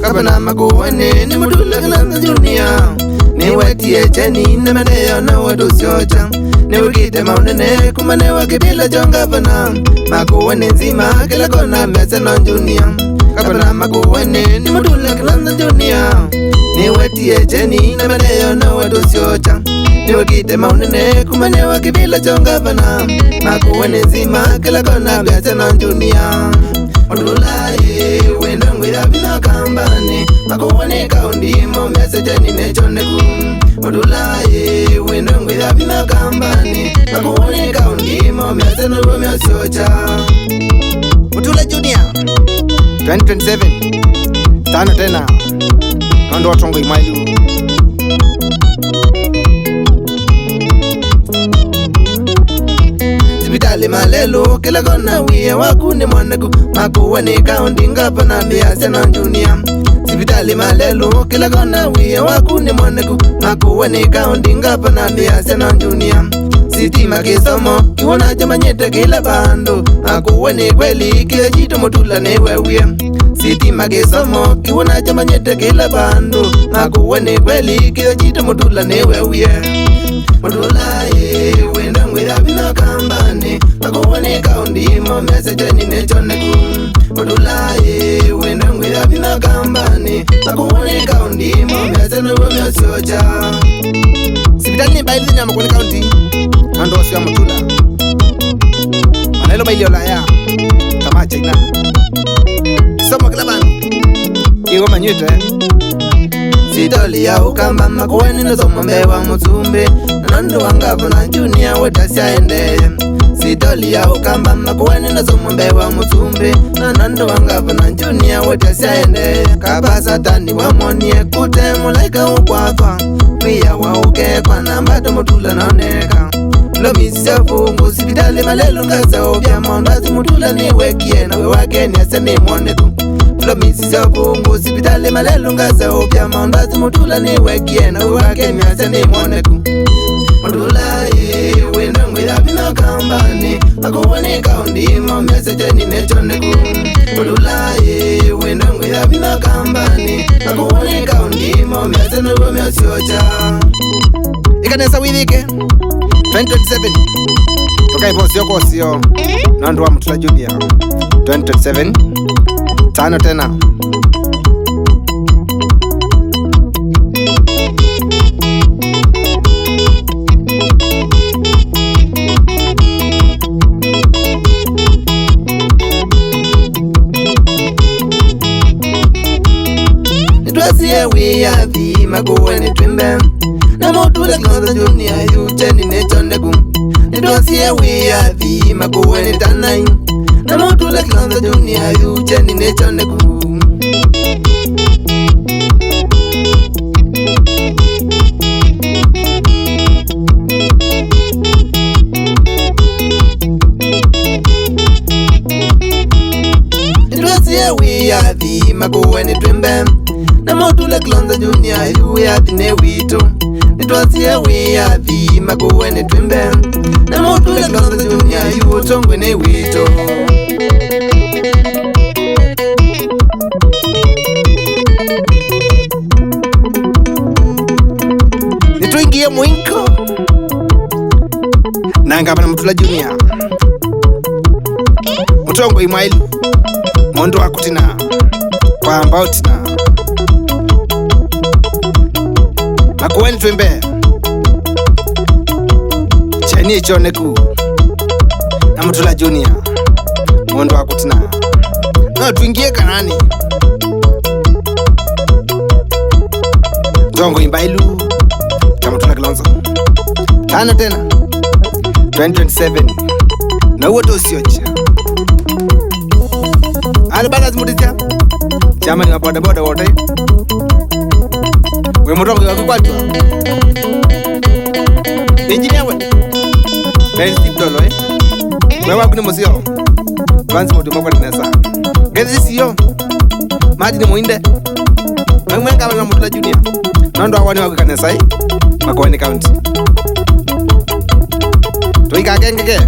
Kabana makuwane ni Mutula kana junior. Ni wetie cheni na maneyo na wadu siocha. Ni wikite maunene kumane wakibila jonga bana. Makuwane nzima kila kona mese na junior. Kabana makuwane ni Mutula kana junior. Ni wetie cheni na maneyo na wadu siocha. Ni wikite maunene kumane wakibila jonga bana. Makuwane nzima kila kona mese na junior. Mutula wenda ngwira bina kambani. Makuwane kaundimo message ni nechoneku. Mutula wenda ngwira bina kambani. Makuwane kaundimo message no romeo socha. Mutula Junior 2027 tano tena Nondo watongo imailu. Sibitali malelo kila kona wiye wakune mwaneku. Makuwane kaundinga pana biasa na junior. Sibitali malelo kila kona wiye wakune mwaneku. Makuwane kaundinga pana biasa na junior. Sitima kisomo kiwana jamanyete kila bando. Makuwane kweli kila jito Mutula ne wewe. Sitima kisomo kiwana jamanyete kila bando. Makuwane kweli kila jito Mutula ne wewe. Mutula wenda ngwira bina kambani. Makuwane kaundimo message ni nechoneku. Mutula wenda ngwira bina kambani. Makuwane kaundimo message no romeo socha. Sibitali ni baili ni Makuwane kaunti Nondo Wasya Mutula. Manelo baili olaya Tamacha ina Kisomo kila bando Kigo manyute Sitoli ya ukamba Makuwane no somo mbewa Mutumbe. Nondo wangapo na junior wetasya ende. Sitoli ya ukamba Makuwane no somo mbewa Mutumbe. Nondo wangapo na junior wetasya ende. Kabasa tani wamonie kute mulaika ukwafa. Pia wauke kwa nambado Mutula naoneka. Lomisi ya fungu sibitali malelu ngaza obya mondazi Mutula ni wekie na wewake ni asani mwoneku. Lomisi ya fungu sibitali malelu ngaza obya mondazi Mutula ni wekie na wewake ni asani mwoneku. Mutula wenda ngwira bina kambani. Makuwane kaundimo message ni nechoneku. Mutula wenda ngwira bina kambani. Makuwane kaundimo message no romeo socha. Ikanesa withike 2027 toka ipo sio kwa sio Nondo wa Mutula Junior 2027 tano tena. Nitwasie wiyathi Makuwane twimbe. Na Mutula kana junior yucheni nechoneku. Nitwasie wiyathi Makuwane tanai. Na Mutula kana junior yucheni nechoneku. Nitwasie wiyathi Makuwane twimbe. Na Mutula kana junior yuyathi ne wito. Nitwasie wiyathi Makuwane twimbe. Na Mutula kana junior yutongwe ne wito. Nituingie mwinko nanga bana Mutula Junior. Mutongo imailu Mondo wakutina kwa ambautina. Makuwane twimbe cheni choneku. Na Mutula Junior Mondo wakutina. No tuingie kanani Tongo imbailu Mutula Kilonzo tano tena 2027 na uoto usiocha. Alibana zimudisya chama ni waboda boda wote. We Mutongo wakukwatwa engineer we Ben Steve Dolo we wakuni musio Vansi mutu mwakwa nesa Gezi siyo Maji ni muinde Mwemwenga wana Mutula Junior Nando awani wako kanesa Makueni County Tuika kengeke